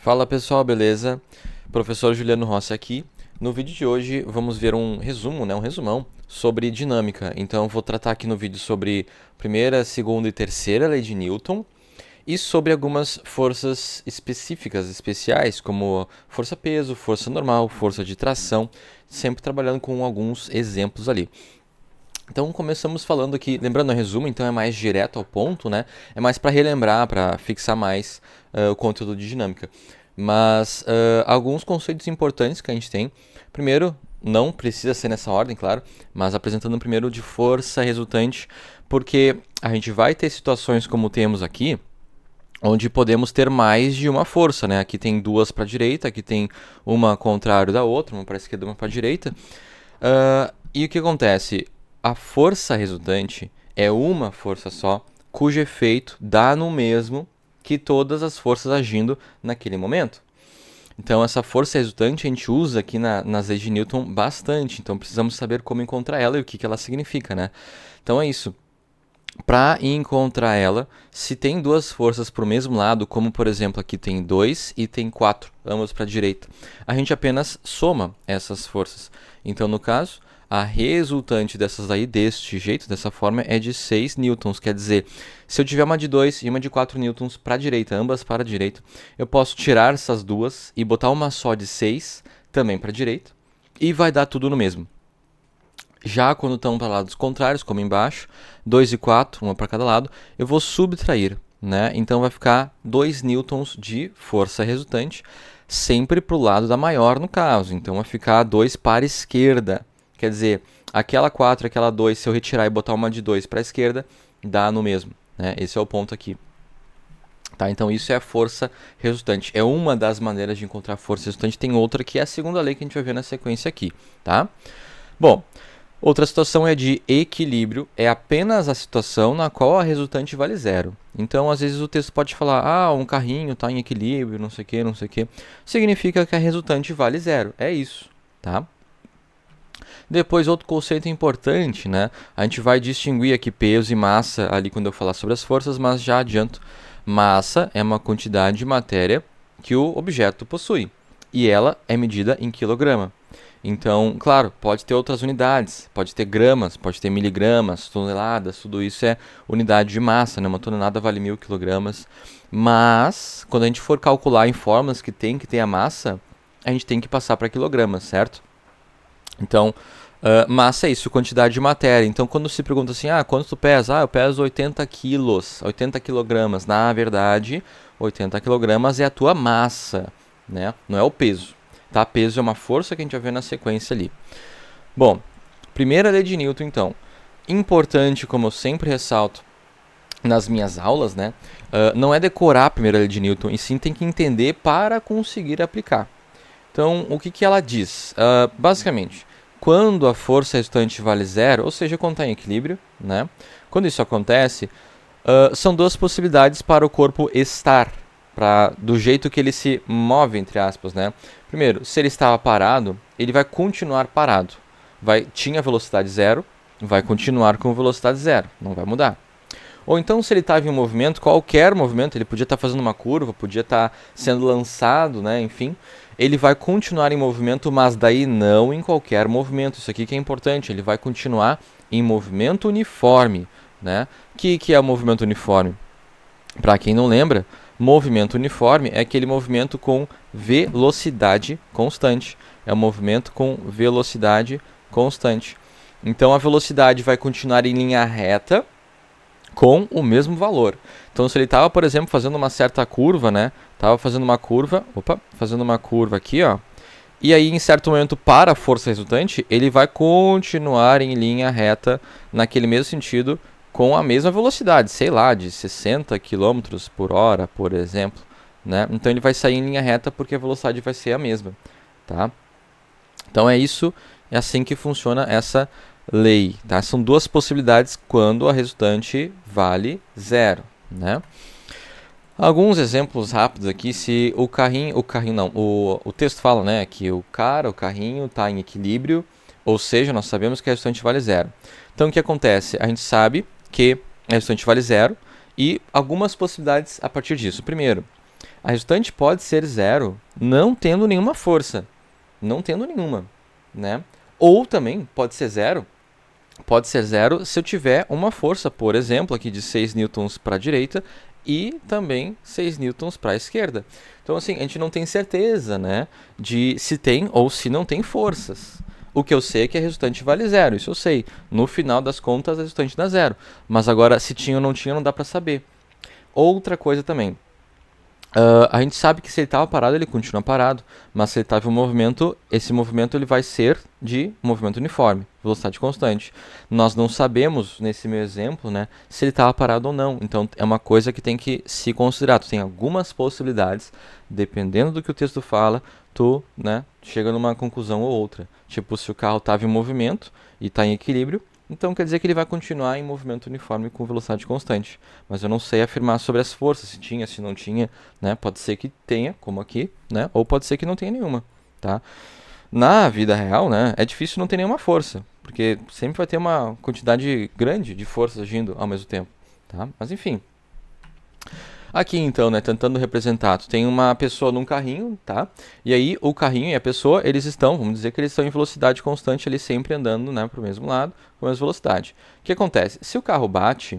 Fala pessoal, beleza? Professor Juliano Rossi aqui. No vídeo de hoje vamos ver um resumo, um resumão sobre dinâmica. Então eu vou tratar aqui no vídeo sobre primeira, segunda e terceira lei de Newton e sobre algumas forças específicas, especiais, como força-peso, força normal, força de tração, sempre trabalhando com alguns exemplos ali. Então começamos falando aqui, lembrando o resumo, então é mais direto ao ponto, né? É mais para relembrar, para fixar mais o conteúdo de dinâmica. Mas alguns conceitos importantes que a gente tem. Primeiro, não precisa ser nessa ordem, claro, mas apresentando primeiro de força resultante, porque a gente vai ter situações como temos aqui, onde podemos ter mais de uma força, né? Aqui tem duas para a direita, aqui tem uma contrário da outra, uma para a esquerda, uma para a direita. E o que acontece? A força resultante é uma força só, cujo efeito dá no mesmo que todas as forças agindo naquele momento. Então, essa força resultante a gente usa aqui nas leis de Newton bastante. Então, precisamos saber como encontrar ela e o que ela significa, né? Então, é isso. Para encontrar ela, se tem duas forças para o mesmo lado, como por exemplo aqui tem 2 e tem 4, ambas para a direita, a gente apenas soma essas forças. Então, no caso, a resultante dessas aí, deste jeito, dessa forma, é de 6 newtons. Quer dizer, se eu tiver uma de 2 e uma de 4 newtons para a direita, ambas para a direita, eu posso tirar essas duas e botar uma só de 6 também para a direita, e vai dar tudo no mesmo. Já quando estão para lados contrários, como embaixo, 2 e 4, uma para cada lado, eu vou subtrair, né? Então vai ficar 2 newtons de força resultante, sempre para o lado da maior no caso. Então vai ficar 2 para a esquerda. Quer dizer, aquela 4, aquela 2, se eu retirar e botar uma de 2 para a esquerda, dá no mesmo, né? Esse é o ponto aqui. Tá, então isso é a força resultante. É uma das maneiras de encontrar força resultante. Tem outra que é a segunda lei que a gente vai ver na sequência aqui, tá? Bom, outra situação é de equilíbrio, é apenas a situação na qual a resultante vale zero. Então, às vezes o texto pode falar, um carrinho está em equilíbrio, não sei o que, não sei o que. Significa que a resultante vale zero, é isso, tá? Depois, outro conceito importante, né? A gente vai distinguir aqui peso e massa ali quando eu falar sobre as forças, mas já adianto, massa é uma quantidade de matéria que o objeto possui, e ela é medida em quilograma. Então, claro, pode ter outras unidades, pode ter gramas, pode ter miligramas, toneladas, tudo isso é unidade de massa, né? Uma tonelada vale 1000 quilogramas. Mas, quando a gente for calcular em fórmulas que tem que ter a massa, a gente tem que passar para quilogramas, certo? Então, massa é isso, quantidade de matéria. Então, quando se pergunta assim, quanto tu pesa? Eu peso 80 quilos, 80 quilogramas. Na verdade, 80 quilogramas é a tua massa, né? Não é o peso. Tá? Peso é uma força que a gente vai ver na sequência ali. Bom, primeira lei de Newton, então. Importante, como eu sempre ressalto nas minhas aulas, né? Não é decorar a primeira lei de Newton, e sim tem que entender para conseguir aplicar. Então, o que ela diz? Basicamente, quando a força resultante vale zero, ou seja, quando está em equilíbrio, né? Quando isso acontece, são duas possibilidades para o corpo estar, do jeito que ele se move, entre aspas, né? Primeiro, se ele estava parado, ele vai continuar parado. Tinha velocidade zero, vai continuar com velocidade zero, não vai mudar. Ou então, se ele estava em movimento, qualquer movimento, ele podia estar fazendo uma curva, podia estar sendo lançado, né? Enfim, ele vai continuar em movimento, mas daí não em qualquer movimento. Isso aqui que é importante, ele vai continuar em movimento uniforme, né? O que é o movimento uniforme? Para quem não lembra, movimento uniforme é aquele movimento com velocidade constante. É um movimento com velocidade constante. Então a velocidade vai continuar em linha reta com o mesmo valor. Então se ele estava, por exemplo, fazendo uma certa curva, né? Estava fazendo uma curva, fazendo uma curva aqui, ó. E aí, em certo momento, para a força resultante, ele vai continuar em linha reta naquele mesmo sentido, com a mesma velocidade, sei lá, de 60 km por hora, por exemplo, né? Então ele vai sair em linha reta porque a velocidade vai ser a mesma, tá? Então é isso, é assim que funciona essa lei, tá? São duas possibilidades quando a resultante vale zero, né? Alguns exemplos rápidos aqui, se o texto fala, né, que o carrinho está em equilíbrio, ou seja, nós sabemos que a resultante vale zero. Então o que acontece? A gente sabe que a resultante vale zero e algumas possibilidades a partir disso. Primeiro, A resultante pode ser zero não tendo nenhuma força. Não tendo nenhuma, né? Ou também pode ser zero se eu tiver uma força, por exemplo, aqui de 6 newtons para a direita e também 6 newtons para a esquerda. Então, assim, a gente não tem certeza, né, de se tem ou se não tem forças. O que eu sei é que a resultante vale zero, isso eu sei. No final das contas, a resultante dá zero. Mas agora, se tinha ou não tinha, não dá para saber. Outra coisa também. A gente sabe que se ele estava parado, ele continua parado, mas se ele estava em movimento, esse movimento ele vai ser de movimento uniforme, velocidade constante. Nós não sabemos, nesse meu exemplo, né, se ele estava parado ou não. Então é uma coisa que tem que se considerar. Tu tem algumas possibilidades, dependendo do que o texto fala, tu, né, chega numa conclusão ou outra. Tipo, se o carro estava em movimento e está em equilíbrio, então quer dizer que ele vai continuar em movimento uniforme com velocidade constante. Mas eu não sei afirmar sobre as forças, se tinha, se não tinha, né? Pode ser que tenha, como aqui, né? Ou pode ser que não tenha nenhuma, tá? Na vida real, né, é difícil não ter nenhuma força, porque sempre vai ter uma quantidade grande de forças agindo ao mesmo tempo, tá? Mas enfim. Aqui então, né, tentando representar, tu tem uma pessoa num carrinho, tá? E aí o carrinho e a pessoa, eles estão, vamos dizer que eles estão em velocidade constante, ali sempre andando, né, para o mesmo lado, com a mesma velocidade. O que acontece? Se o carro bate,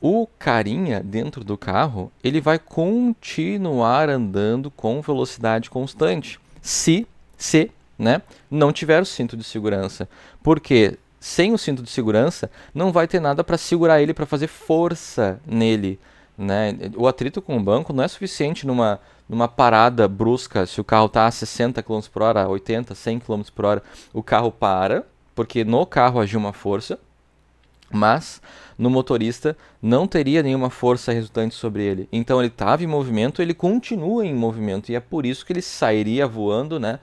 o carinha dentro do carro, ele vai continuar andando com velocidade constante, se, né, não tiver o cinto de segurança. Porque sem o cinto de segurança, não vai ter nada para segurar ele, para fazer força nele, né? O atrito com o banco não é suficiente numa parada brusca, se o carro está a 60 km por hora, 80, 100 km por hora, o carro para, porque no carro agiu uma força, mas no motorista não teria nenhuma força resultante sobre ele. Então ele estava em movimento, ele continua em movimento, e é por isso que ele sairia voando, né,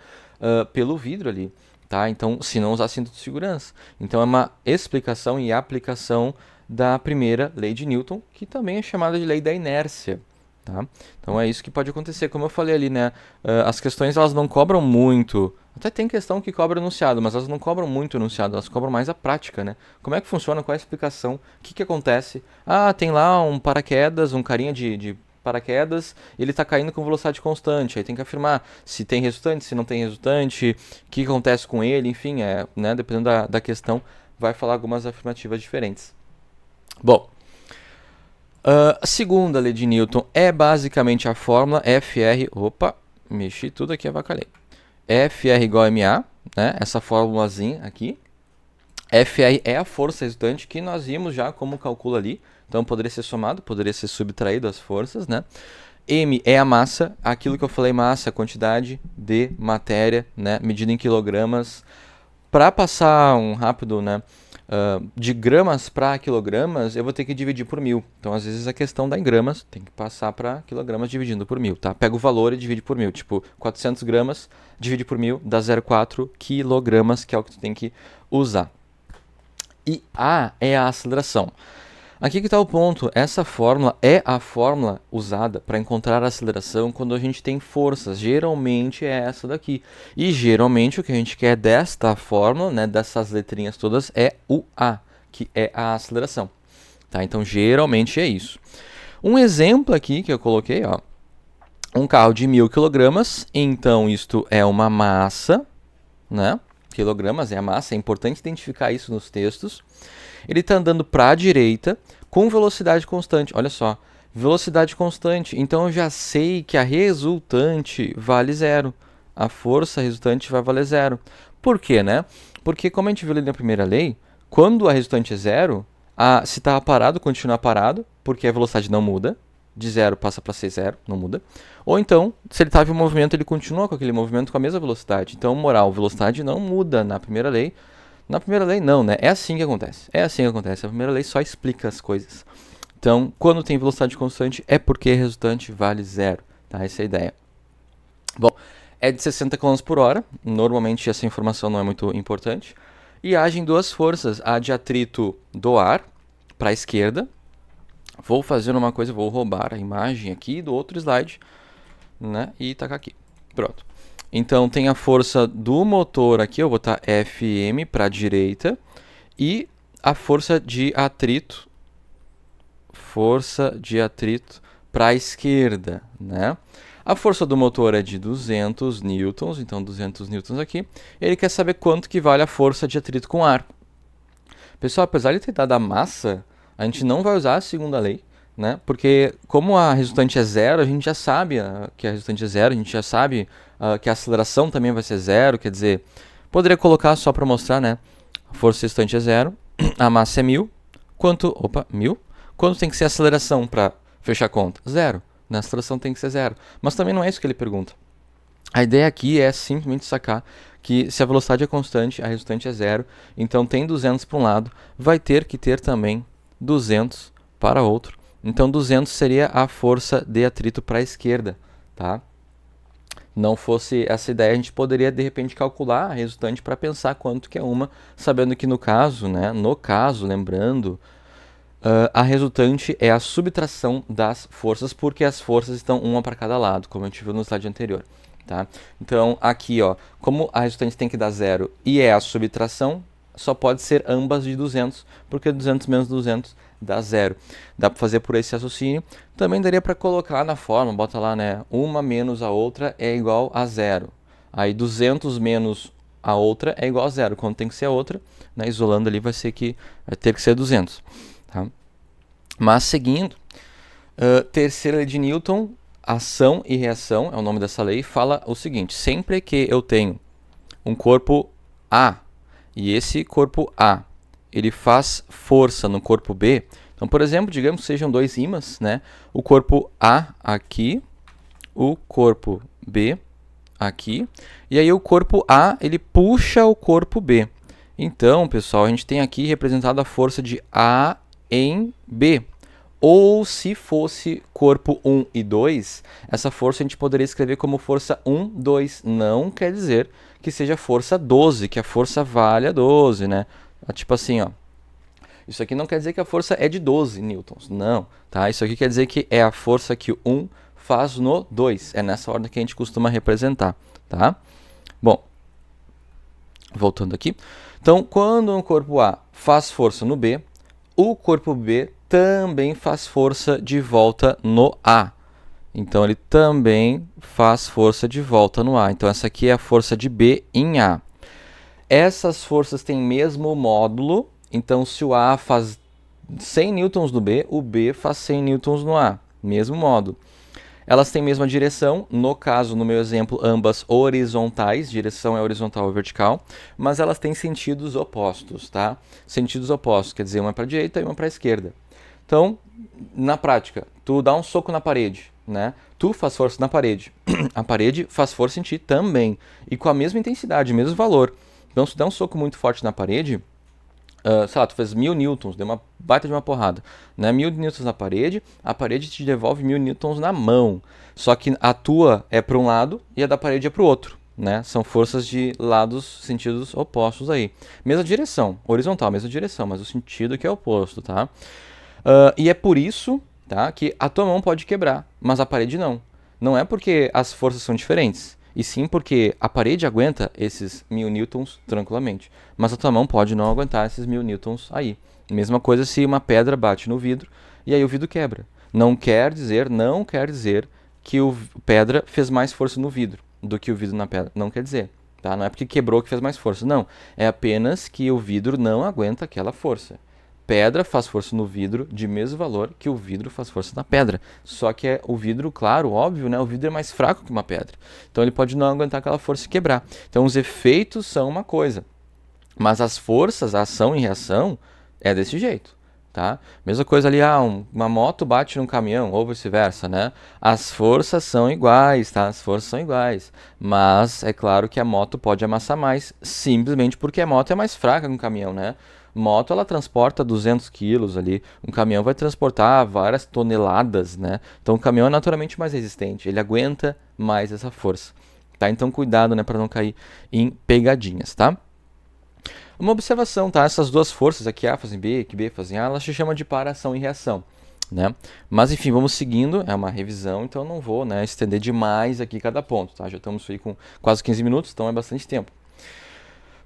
pelo vidro ali. Tá? Então, se não usar cinto de segurança. Então, é uma explicação e aplicação da primeira lei de Newton, que também é chamada de lei da inércia. Tá? Então, é isso que pode acontecer. Como eu falei ali, né? As questões elas não cobram muito. Até tem questão que cobra enunciado, mas elas não cobram muito enunciado, elas cobram mais a prática, né? Como é que funciona, qual é a explicação, o que acontece? Ah, tem lá um paraquedas, um carinha de paraquedas, ele está caindo com velocidade constante. Aí tem que afirmar se tem resultante, se não tem resultante, o que acontece com ele, enfim, né, dependendo da questão, vai falar algumas afirmativas diferentes. Bom, a segunda lei de Newton é basicamente a fórmula FR. Opa, mexi tudo aqui, avacalhei. FR igual a MA, né, essa fórmulazinha aqui. FR é a força resultante que nós vimos já como calcula ali. Então poderia ser somado, poderia ser subtraído as forças, né? M é a massa, aquilo que eu falei, massa, quantidade de matéria, né, medida em quilogramas. Para passar um rápido, né, de gramas para quilogramas, eu vou ter que dividir por 1000. Então, às vezes, a questão dá em gramas, tem que passar para quilogramas dividindo por 1000, tá? Pega o valor e divide por 1000. Tipo, 400 gramas, divide por 1000, dá 0,4 quilogramas, que é o que tu tem que usar. E A é a aceleração. Aqui que está o ponto, essa fórmula é a fórmula usada para encontrar a aceleração quando a gente tem forças, geralmente é essa daqui. E geralmente o que a gente quer desta fórmula, né, dessas letrinhas todas, é o A, que é a aceleração. Tá? Então geralmente é isso. Um exemplo aqui que eu coloquei, ó, um carro de 1000 kg, então isto é uma massa, né? Quilogramas é a massa, é importante identificar isso nos textos. Ele está andando para a direita com velocidade constante. Olha só, velocidade constante. Então eu já sei que a resultante vale zero. A força resultante vai valer zero. Por quê, né? Porque como a gente viu ali na primeira lei, quando a resultante é zero, se está parado, continua parado, porque a velocidade não muda. De zero passa para ser zero, não muda. Ou então, se ele estava em movimento, ele continua com aquele movimento com a mesma velocidade. Então, moral, velocidade não muda na primeira lei. Na primeira lei, não, né? É assim que acontece. É assim que acontece. A primeira lei só explica as coisas. Então, quando tem velocidade constante, é porque a resultante vale zero. Tá? Essa é a ideia. Bom, é de 60 km por hora. Normalmente, essa informação não é muito importante. E agem duas forças. A de atrito do ar para a esquerda. Vou fazer uma coisa, vou roubar a imagem aqui do outro slide, né? E tacar aqui. Pronto. Então, tem a força do motor aqui, eu vou botar Fm para a direita, e a força de atrito para a esquerda, né? A força do motor é de 200 newtons, então 200 newtons aqui. Ele quer saber quanto que vale a força de atrito com ar. Pessoal, apesar de ter dado a massa, a gente não vai usar a segunda lei, né? Porque como a resultante é zero, a gente já sabe que a resultante é zero, a gente já sabe que a aceleração também vai ser zero, quer dizer, poderia colocar só para mostrar, né? A força resultante é zero, a massa é 1000, mil? Quanto tem que ser a aceleração para fechar a conta? Zero. Na aceleração tem que ser zero. Mas também não é isso que ele pergunta. A ideia aqui é simplesmente sacar que se a velocidade é constante, a resultante é zero, então tem 200 para um lado, vai ter que ter também 200 para outro. Então 200 seria a força de atrito para a esquerda, tá? Não fosse essa ideia, a gente poderia de repente calcular a resultante para pensar quanto que é uma, sabendo que no caso, lembrando, a resultante é a subtração das forças, porque as forças estão uma para cada lado, como a gente viu no slide anterior. Tá? Então, aqui, ó, como a resultante tem que dar zero e é a subtração, só pode ser ambas de 200, porque 200 menos 200 dá zero. Dá para fazer por esse raciocínio. Também daria para colocar na forma, bota lá, né, uma menos a outra é igual a zero. Aí 200 menos a outra é igual a zero. Quando tem que ser a outra, né, isolando ali, vai ter que ser 200. Tá? Mas seguindo, terceira lei de Newton, ação e reação, é o nome dessa lei, fala o seguinte: sempre que eu tenho um corpo A e esse corpo A ele faz força no corpo B, então, por exemplo, digamos que sejam dois ímãs, né? O corpo A aqui, o corpo B aqui, e aí o corpo A ele puxa o corpo B. Então, pessoal, a gente tem aqui representado a força de A em B. Ou se fosse corpo 1 e 2, essa força a gente poderia escrever como força 1, 2. Não quer dizer que seja força 12, que a força valha 12, né? Tipo assim, ó. Isso aqui não quer dizer que a força é de 12 newtons, não, tá? Isso aqui quer dizer que é a força que o 1 faz no 2. É nessa ordem que a gente costuma representar, tá? Bom, voltando aqui. Então, quando um corpo A faz força no B, o corpo B também faz força de volta no A. Então, ele também faz força de volta no A. Então, essa aqui é a força de B em A. Essas forças têm mesmo módulo. Então, se o A faz 100 newtons no B, o B faz 100 newtons no A. Mesmo módulo. Elas têm mesma direção, no caso, no meu exemplo, ambas horizontais, direção é horizontal ou vertical, mas elas têm sentidos opostos, tá? Sentidos opostos, quer dizer, uma para a direita e uma para a esquerda. Então, na prática, tu dá um soco na parede, né? Tu faz força na parede, a parede faz força em ti também, e com a mesma intensidade, mesmo valor. Então, se tu der um soco muito forte na parede, sei lá, tu fez 1000 newtons, deu uma baita de uma porrada, né? 1000 newtons na parede, a parede te devolve 1000 newtons na mão. Só que a tua é para um lado e a da parede é para o outro, né? São forças de lados, sentidos opostos aí. Mesma direção, horizontal, mesma direção, mas o sentido que é oposto, tá? E é por isso, tá, que a tua mão pode quebrar, mas a parede não. Não é porque as forças são diferentes, e sim porque a parede aguenta esses 1000 newtons tranquilamente, mas a tua mão pode não aguentar esses 1000 newtons aí. Mesma coisa se uma pedra bate no vidro e aí o vidro quebra. Não quer dizer que o pedra fez mais força no vidro do que o vidro na pedra. Não quer dizer, tá? Não é porque quebrou que fez mais força, não. É apenas que o vidro não aguenta aquela força. Pedra faz força no vidro de mesmo valor que o vidro faz força na pedra. Só que o vidro, claro, óbvio, né? O vidro é mais fraco que uma pedra. Então ele pode não aguentar aquela força e quebrar. Então os efeitos são uma coisa. Mas as forças, a ação e reação, é desse jeito. Tá? Mesma coisa ali, uma moto bate num caminhão, ou vice-versa, né? As forças são iguais, tá? As forças são iguais. Mas é claro que a moto pode amassar mais, simplesmente porque a moto é mais fraca que um caminhão, né? Moto, ela transporta 200 quilos ali, um caminhão vai transportar várias toneladas, né? Então o caminhão é naturalmente mais resistente, ele aguenta mais essa força, tá? Então cuidado, né, para não cair em pegadinhas, tá? Uma observação, tá? Essas duas forças, aqui A fazem B, aqui B fazem A, elas se chamam de para-ação e reação, né? Mas enfim, vamos seguindo, é uma revisão, então eu não vou, né, estender demais aqui cada ponto, tá? Já estamos aí com quase 15 minutos, então é bastante tempo.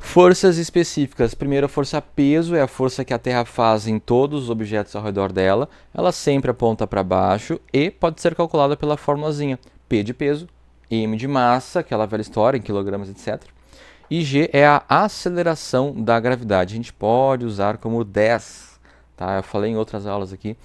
Forças específicas. Primeiro, a força peso é a força que a Terra faz em todos os objetos ao redor dela. Ela sempre aponta para baixo e pode ser calculada pela formulazinha. P de peso, M de massa, aquela velha história, em quilogramas, etc. E G é a aceleração da gravidade. A gente pode usar como 10, tá? Eu falei em outras aulas aqui.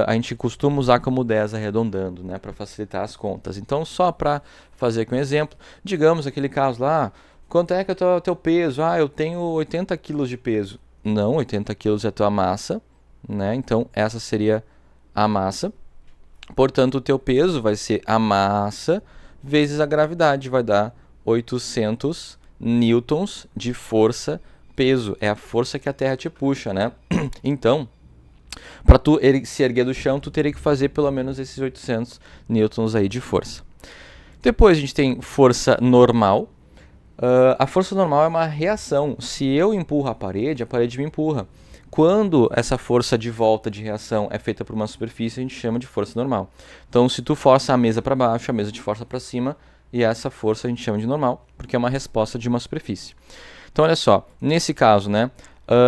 A gente costuma usar como 10 arredondando, né, para facilitar as contas. Então, só para fazer aqui um exemplo, digamos aquele caso lá, quanto é que é o teu peso? Ah, eu tenho 80 quilos de peso. Não, 80 quilos é a tua massa, né? Então, essa seria a massa. Portanto, o teu peso vai ser a massa vezes a gravidade, vai dar 800 newtons de força peso. É a força que a Terra te puxa, né? Então, para tu se erguer do chão, tu teria que fazer pelo menos esses 800 newtons aí de força. Depois a gente tem força normal. A força normal é uma reação. Se eu empurro a parede me empurra. Quando essa força de volta de reação é feita por uma superfície, a gente chama de força normal. Então, se tu força a mesa para baixo, a mesa te força para cima, e essa força a gente chama de normal, porque é uma resposta de uma superfície. Então, olha só, nesse caso, né,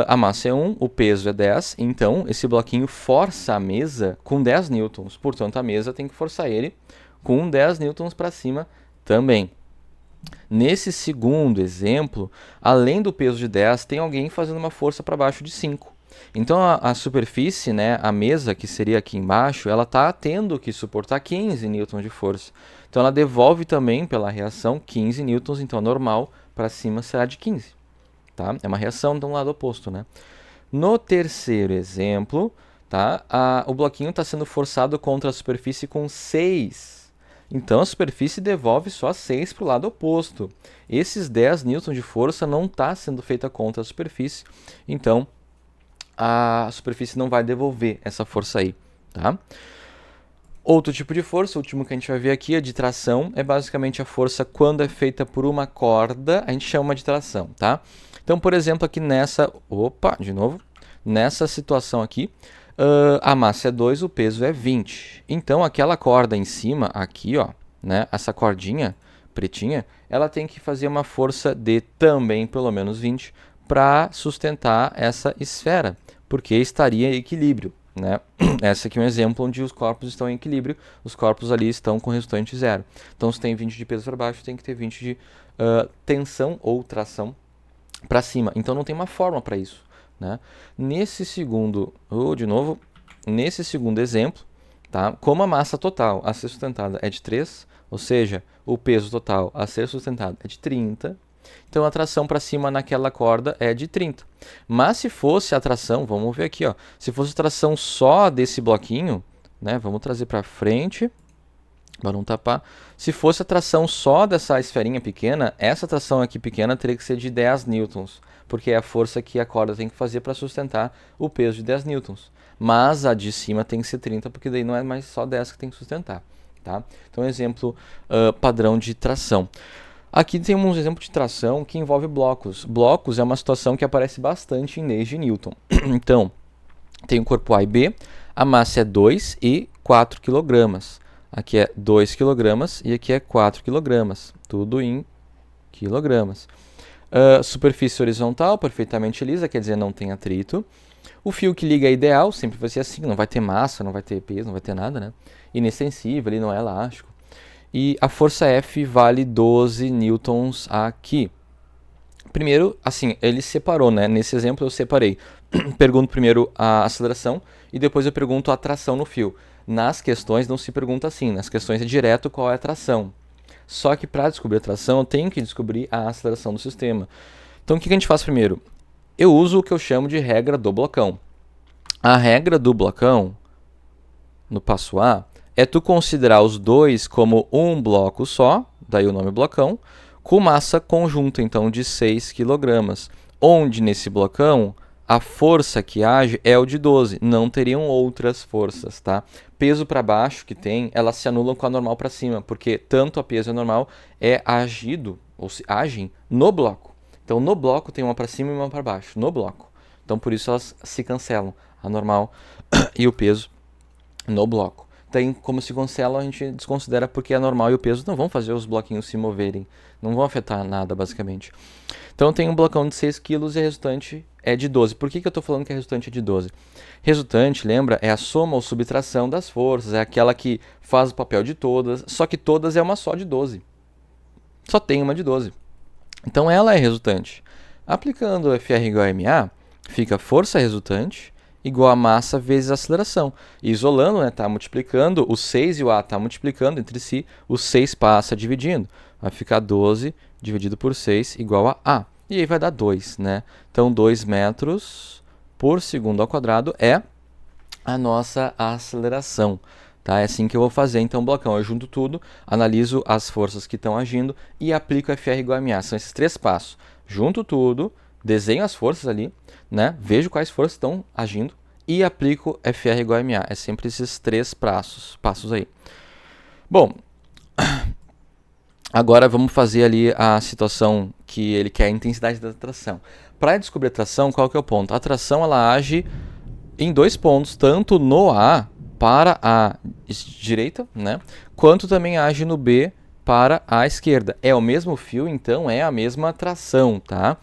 a massa é 1, o peso é 10, então esse bloquinho força a mesa com 10 newtons. Portanto, a mesa tem que forçar ele com 10 newtons para cima também. Nesse segundo exemplo, além do peso de 10, tem alguém fazendo uma força para baixo de 5. Então, a superfície, né, a mesa, que seria aqui embaixo, ela está tendo que suportar 15 newtons de força. Então, ela devolve também, pela reação, 15 newtons, então, normal para cima será de 15. Tá? É uma reação de um lado oposto, né? No terceiro exemplo, tá, o bloquinho está sendo forçado contra a superfície com 6. Então, a superfície devolve só 6 para o lado oposto. Esses 10 newtons de força não está sendo feita contra a superfície, então a superfície não vai devolver essa força aí, tá? Outro tipo de força, o último que a gente vai ver aqui, a de tração, é basicamente a força quando é feita por uma corda, a gente chama de tração, tá? Então, por exemplo, aqui nessa situação aqui, a massa é 2, o peso é 20. Então, aquela corda em cima, aqui, ó, né, essa cordinha pretinha, ela tem que fazer uma força de também pelo menos 20 para sustentar essa esfera, porque estaria em equilíbrio, né? Esse aqui é um exemplo onde os corpos estão em equilíbrio, os corpos ali estão com resultante zero. Então, se tem 20 de peso para baixo, tem que ter 20 de tensão ou tração para cima. Então, não tem uma fórmula para isso, né? Nesse segundo exemplo, tá? Como a massa total a ser sustentada é de 3, ou seja, o peso total a ser sustentado é de 30, então a tração para cima naquela corda é de 30. Mas se fosse a tração, vamos ver aqui, ó, se fosse a tração só desse bloquinho, né, vamos trazer para frente, para não tapar. Se fosse a tração só dessa esferinha pequena, essa tração aqui pequena teria que ser de 10 newtons, porque é a força que a corda tem que fazer para sustentar o peso de 10 newtons. Mas a de cima tem que ser 30, porque daí não é mais só 10 que tem que sustentar. Tá? Então, exemplo padrão de tração. Aqui temos um exemplo de tração que envolve blocos. Blocos é uma situação que aparece bastante em leis de Newton. Então, tem o corpo A e B, a massa é 2 e 4 kg. Aqui é 2 kg e aqui é 4 kg, tudo em quilogramas. Superfície horizontal, perfeitamente lisa, quer dizer, não tem atrito. O fio que liga é ideal, sempre vai ser assim, não vai ter massa, não vai ter peso, não vai ter nada, né? Inextensível, ele não é elástico. E a força F vale 12 newtons aqui. Primeiro, assim, ele separou, né? Nesse exemplo eu separei. Pergunto primeiro a aceleração e depois eu pergunto a tração no fio. Nas questões não se pergunta assim, nas questões é direto qual é a tração. Só que para descobrir a tração eu tenho que descobrir a aceleração do sistema. Então o que a gente faz primeiro? Eu uso o que eu chamo de regra do blocão. A regra do blocão, no passo A, é tu considerar os dois como um bloco só, daí o nome blocão, com massa conjunta, então de 6 kg, onde nesse blocão a força que age é o de 12, não teriam outras forças, tá? Peso para baixo que tem, elas se anulam com a normal para cima, porque tanto a peso e a normal é agido, ou se agem no bloco. Então no bloco tem uma para cima e uma para baixo, no bloco. Então por isso elas se cancelam, a normal e o peso no bloco. Daí, como se cancelam, a gente desconsidera porque é normal e o peso não vão fazer os bloquinhos se moverem. Não vão afetar nada, basicamente. Então, tem um blocão de 6 kg e a resultante é de 12. Por que eu estou falando que a resultante é de 12? Resultante, lembra, é a soma ou subtração das forças. É aquela que faz o papel de todas, só que todas é uma só de 12. Só tem uma de 12. Então, ela é resultante. Aplicando o FR igual a MA, fica força resultante igual a massa vezes a aceleração. E isolando, né, tá multiplicando, o 6 e o A tá multiplicando entre si, o 6 passa dividindo. Vai ficar 12 dividido por 6 igual a A. E aí vai dar 2, né? Então, 2 metros por segundo ao quadrado é a nossa aceleração. Tá? É assim que eu vou fazer, então, blocão. Eu junto tudo, analiso as forças que estão agindo e aplico FR igual a MA. São esses 3 passos. Junto tudo, desenho as forças ali, né? Vejo quais forças estão agindo e aplico FR igual a MA. É sempre esses 3 passos aí. Bom, agora vamos fazer ali a situação que ele quer, a intensidade da tração. Para descobrir a tração, qual que é o ponto? A tração ela age em 2 pontos, tanto no A para a direita, né? Quanto também age no B para a esquerda. É o mesmo fio, então é a mesma tração, tá?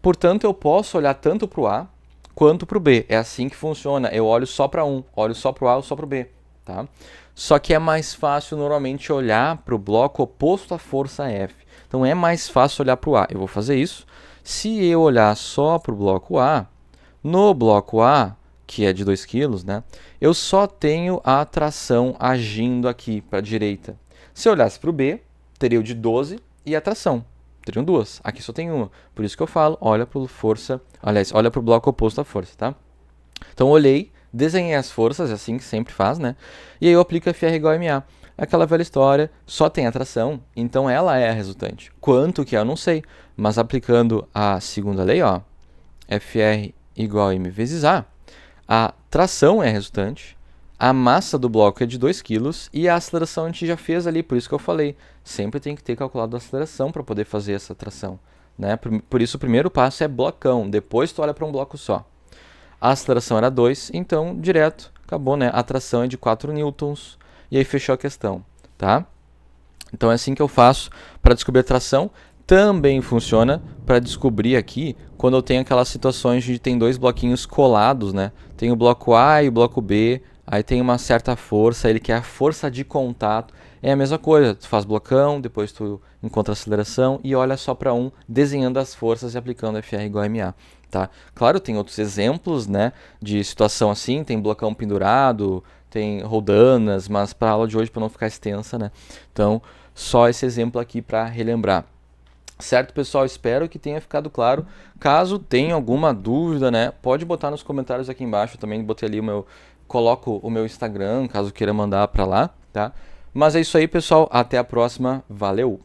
Portanto, eu posso olhar tanto para o A quanto para o B. É assim que funciona. Eu olho só para um, olho só para o A ou só para o B, tá? Só que é mais fácil normalmente olhar para o bloco oposto à força F. Então é mais fácil olhar para o A. Eu vou fazer isso. Se eu olhar só para o bloco A, no bloco A, que é de 2 kg, né, eu só tenho a tração agindo aqui para a direita. Se eu olhasse para o B, teria o de 12 e a tração. Teriam duas. Aqui só tem uma. Por isso que eu falo, olha para força, aliás, olha para o bloco oposto à força, tá? Então, olhei, desenhei as forças, assim que sempre faz, né? E aí eu aplico FR igual a MA. Aquela velha história, só tem a tração, então ela é a resultante. Quanto que eu não sei, mas aplicando a segunda lei, ó, FR igual a M vezes a tração é a resultante, a massa do bloco é de 2 kg e a aceleração a gente já fez ali, por isso que eu falei, sempre tem que ter calculado a aceleração para poder fazer essa tração, né? Por isso o primeiro passo é blocão, depois tu olha para um bloco só. A aceleração era 2, então direto, acabou, né? A tração é de 4 newtons e aí fechou a questão, tá? Então é assim que eu faço para descobrir a tração. Também funciona para descobrir aqui quando eu tenho aquelas situações de tem 2 bloquinhos colados, né? Tem o bloco A e o bloco B, aí tem uma certa força, ele quer a força de contato. É a mesma coisa, tu faz blocão, depois tu encontra a aceleração e olha só para um, desenhando as forças e aplicando FR igual a MA. Tá? Claro, tem outros exemplos, né, de situação assim, tem blocão pendurado, tem roldanas, mas para a aula de hoje, para não ficar extensa, né? Então, só esse exemplo aqui para relembrar. Certo, pessoal? Espero que tenha ficado claro. Caso tenha alguma dúvida, né, pode botar nos comentários aqui embaixo. Eu também botei ali coloco o meu Instagram, caso queira mandar para lá, tá? Mas é isso aí, pessoal. Até a próxima. Valeu!